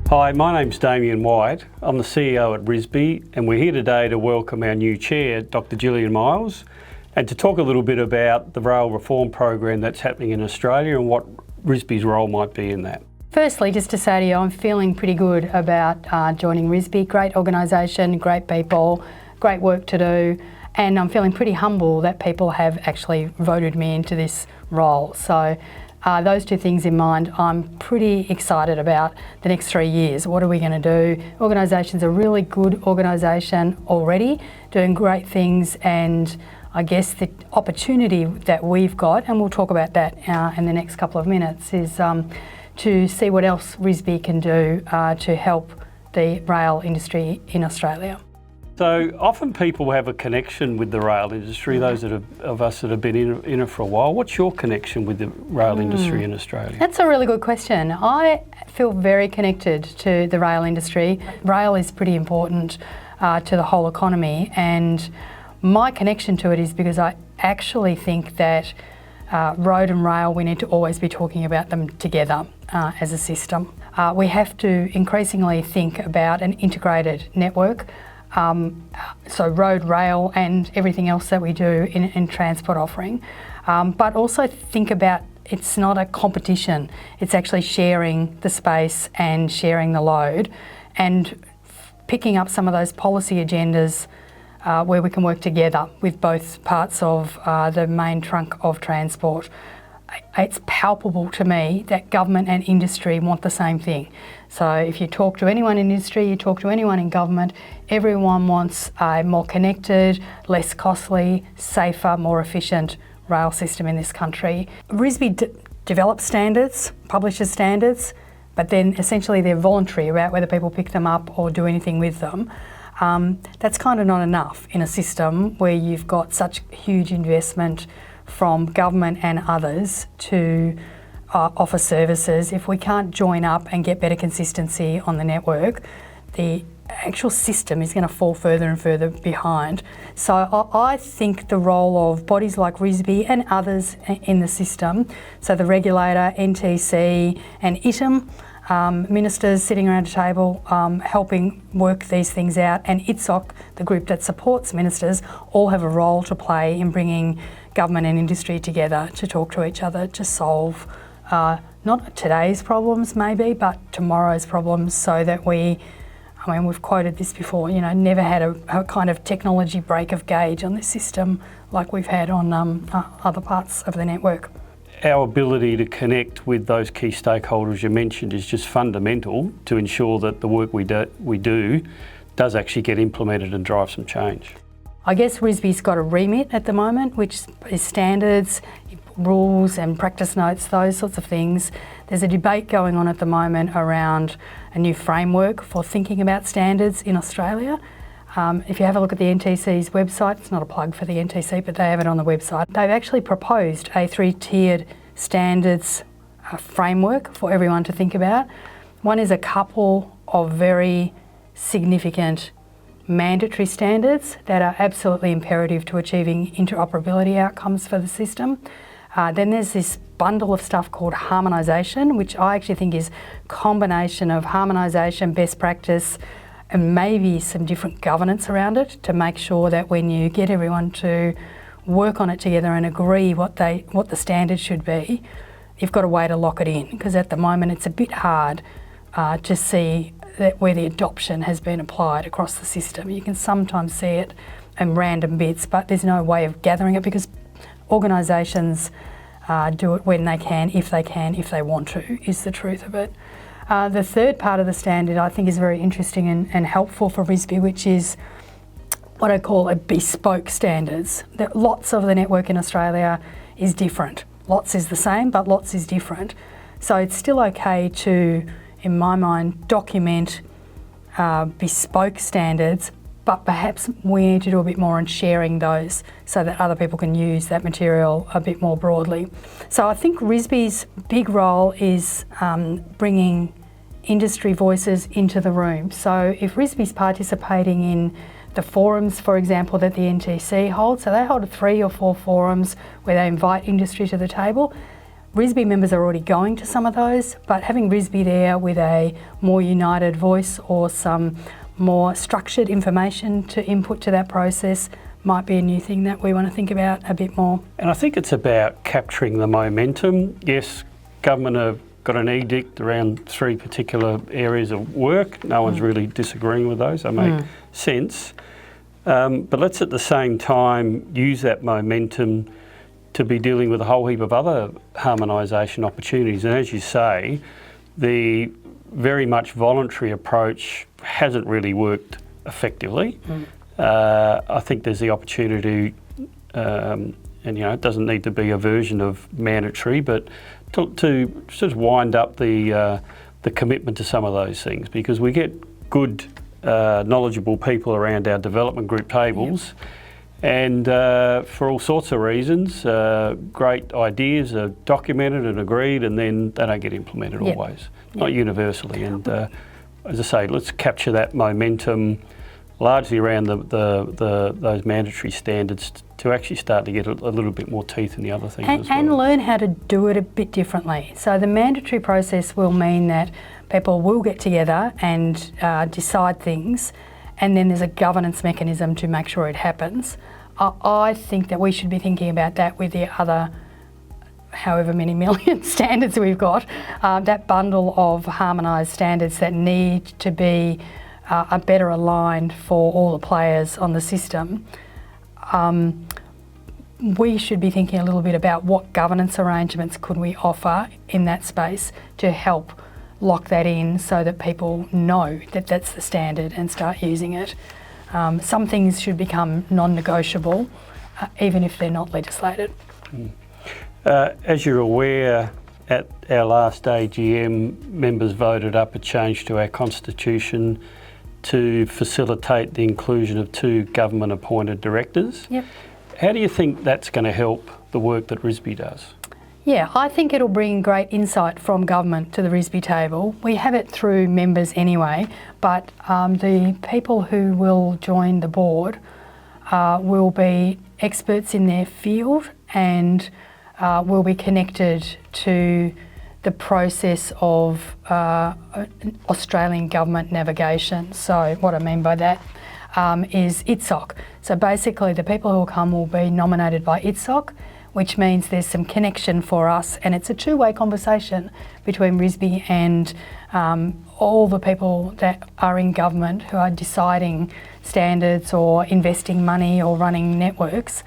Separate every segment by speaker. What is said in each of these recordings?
Speaker 1: Hi, my name's Damien White. I'm the CEO at RISSB, and we're here today to welcome our new chair, Dr. Gillian, and to talk a little bit about the rail reform program that's happening in Australia and what RISSB's role might be in that.
Speaker 2: Firstly, just to say to you, I'm feeling pretty good about joining RISSB. Great organisation, great people, great work to do, and I'm feeling pretty humble that people have actually voted me into this role. So those two things in mind, I'm pretty excited about the next 3 years. What are we going to do? Organisation's a really good organisation already, doing great things, and I guess the opportunity that we've got, and we'll talk about that in the next couple of minutes, is to see what else RISSB can do to help the rail industry in Australia.
Speaker 1: So often people have a connection with the rail industry, those of us that have been in it for a while. What's your connection with the rail industry in Australia?
Speaker 2: That's a really good question. I feel very connected to the rail industry. Rail is pretty important to the whole economy, and my connection to it is because I actually think that road and rail, we need to always be talking about them together as a system. We have to increasingly think about an integrated network. So road, rail and everything else that we do in transport offering. But also think about it's not a competition, it's actually sharing the space and sharing the load and picking up some of those policy agendas where we can work together with both parts of the main trunk of transport. It's palpable to me that government and industry want the same thing. So if you talk to anyone in industry, you talk to anyone in government, everyone wants a more connected, less costly, safer, more efficient rail system in this country. RISSB develops standards, publishes standards, but then essentially they're voluntary about whether people pick them up or do anything with them. That's kind of not enough in a system where you've got such huge investment from government and others to offer services. If we can't join up and get better consistency on the network, the actual system is going to fall further and further behind. So I think the role of bodies like RISSB and others in the system, so the regulator, NTC and ITM, ministers sitting around a table helping work these things out, and ITSOC, the group that supports ministers, all have a role to play in bringing government and industry together to talk to each other to solve not today's problems maybe, but tomorrow's problems, so that we've quoted this before, never had a kind of technology break of gauge on this system like we've had on other parts of the network.
Speaker 1: Our ability to connect with those key stakeholders you mentioned is just fundamental to ensure that the work we do does actually get implemented and drive some change.
Speaker 2: I guess RISSB's got a remit at the moment, which is standards, rules and practice notes, those sorts of things. There's a debate going on at the moment around a new framework for thinking about standards in Australia. If you have a look at the NTC's website, it's not a plug for the NTC, but they have it on the website. They've actually proposed a 3-tiered standards framework for everyone to think about. One is a couple of very significant mandatory standards that are absolutely imperative to achieving interoperability outcomes for the system. Then there's this bundle of stuff called harmonisation, which I actually think is a combination of harmonisation, best practice, and maybe some different governance around it to make sure that when you get everyone to work on it together and agree what the standards should be, you've got a way to lock it in, because at the moment it's a bit hard to see that where the adoption has been applied across the system. You can sometimes see it in random bits, but there's no way of gathering it because organisations do it when they can, if they want to, is the truth of it. The third part of the standard I think is very interesting and helpful for RISSB, which is what I call a bespoke standards. Lots of the network in Australia is different. Lots is the same, but lots is different. So it's still okay to, in my mind, document bespoke standards, but perhaps we need to do a bit more on sharing those so that other people can use that material a bit more broadly. So I think RISSB's big role is bringing industry voices into the room. So if RISSB's participating in the forums, for example, that the NTC holds, so they hold 3 or 4 forums where they invite industry to the table, RISSB members are already going to some of those, but having RISSB there with a more united voice or some more structured information to input to that process might be a new thing that we want to think about a bit more.
Speaker 1: And I think it's about capturing the momentum. Yes, government have got an edict around 3 particular areas of work. No one's really disagreeing with those. They make sense. But let's at the same time use that momentum to be dealing with a whole heap of other harmonisation opportunities. And as you say, the very much voluntary approach hasn't really worked effectively. I think there's the opportunity, and it doesn't need to be a version of mandatory, but to sort of wind up the commitment to some of those things, because we get good, knowledgeable people around our development group tables. And for all sorts of reasons, great ideas are documented and agreed, and then they don't get implemented always, not universally. And as I say, let's capture that momentum largely around those mandatory standards to actually start to get a little bit more teeth in the other things as well.
Speaker 2: And learn how to do it a bit differently. So the mandatory process will mean that people will get together and decide things, and then there's a governance mechanism to make sure it happens. I think that we should be thinking about that with the other however many million standards we've got, that bundle of harmonised standards that need to be are better aligned for all the players on the system. We should be thinking a little bit about what governance arrangements could we offer in that space to help lock that in so that people know that that's the standard and start using it. Some things should become non-negotiable, even if they're not legislated.
Speaker 1: As you're aware, at our last AGM, members voted up a change to our constitution to facilitate the inclusion of 2 government-appointed directors.
Speaker 2: Yep.
Speaker 1: How do you think that's going to help the work that RISSB does?
Speaker 2: Yeah, I think it'll bring great insight from government to the RISSB table. We have it through members anyway, but the people who will join the board will be experts in their field and will be connected to the process of Australian government navigation. So what I mean by that is ITSOC. So basically the people who will come will be nominated by ITSOC, which means there's some connection for us, and it's a two-way conversation between RISSB and all the people that are in government who are deciding standards or investing money or running networks.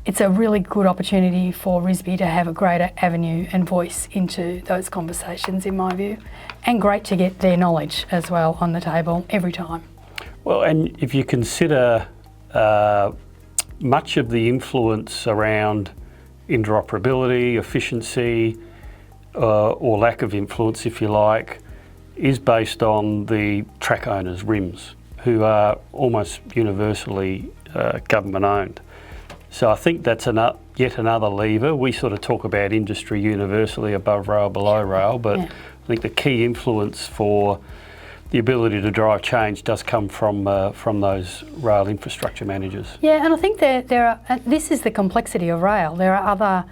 Speaker 2: It's a really good opportunity for RISSB to have a greater avenue and voice into those conversations, in my view, and great to get their knowledge as well on the table every time.
Speaker 1: Well, and if you consider much of the influence around interoperability, efficiency, or lack of influence, if you like, is based on the track owners, RIMs, who are almost universally government owned. So I think that's yet another lever. We sort of talk about industry universally, above rail, below rail, but I think the key influence for the ability to drive change does come from those rail infrastructure managers. Yeah,
Speaker 2: and I think there are. This is the complexity of rail. There are other.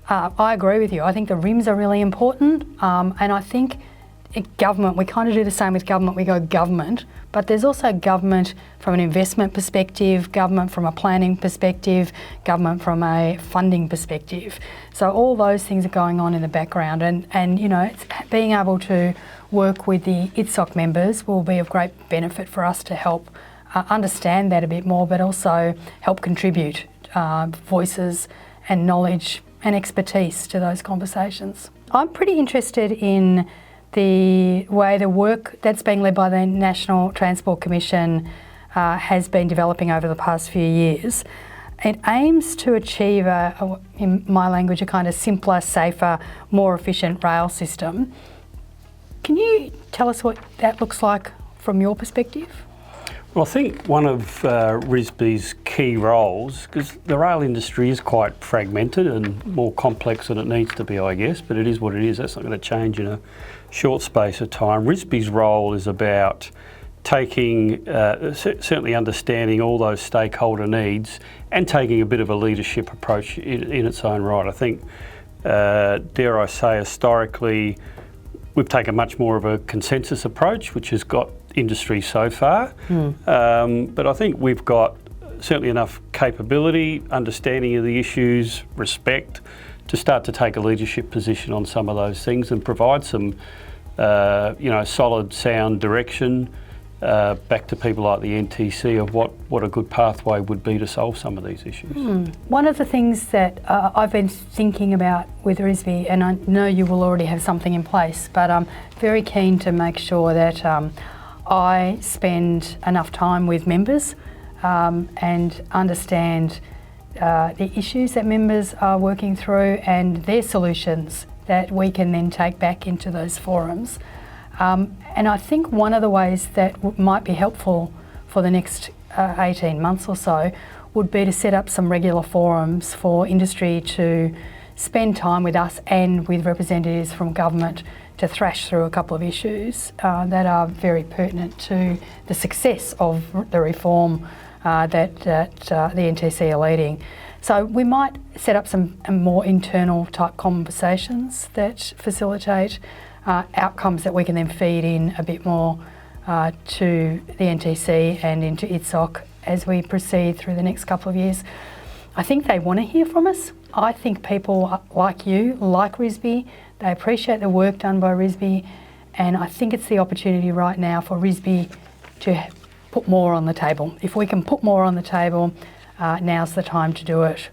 Speaker 2: I agree with you. I think the RIMs are really important, and I think government. We kind of do the same with government. We go government, but there's also government from an investment perspective, government from a planning perspective, government from a funding perspective. So all those things are going on in the background, and it's being able to work with the ITSOC members will be of great benefit for us to help understand that a bit more, but also help contribute voices and knowledge and expertise to those conversations. I'm pretty interested in the way the work that's being led by the National Transport Commission has been developing over the past few years. It aims to achieve, in my language, a kind of simpler, safer, more efficient rail system. Can you tell us what that looks like from your perspective?
Speaker 1: Well, I think one of RISSB's key roles, because the rail industry is quite fragmented and more complex than it needs to be, I guess, but it is what it is. That's not going to change in a short space of time. RISSB's role is about taking, certainly understanding all those stakeholder needs and taking a bit of a leadership approach in its own right. I think dare I say, historically, we've taken much more of a consensus approach, which has got industry so far. But I think we've got certainly enough capability, understanding of the issues, respect, to start to take a leadership position on some of those things and provide some, solid, sound direction back to people like the NTC of what a good pathway would be to solve some of these issues.
Speaker 2: One of the things that I've been thinking about with RISSB, and I know you will already have something in place, but I'm very keen to make sure that I spend enough time with members and understand the issues that members are working through and their solutions that we can then take back into those forums. And I think one of the ways that might be helpful for the next 18 months or so would be to set up some regular forums for industry to spend time with us and with representatives from government to thrash through a couple of issues that are very pertinent to the success of the reform that the NTC are leading. So we might set up some more internal type conversations that facilitate outcomes that we can then feed in a bit more to the NTC and into ITSOC as we proceed through the next couple of years. I think they want to hear from us. I think people like you, like RISSB, they appreciate the work done by RISSB, and I think it's the opportunity right now for RISSB to put more on the table. If we can put more on the table, now's the time to do it.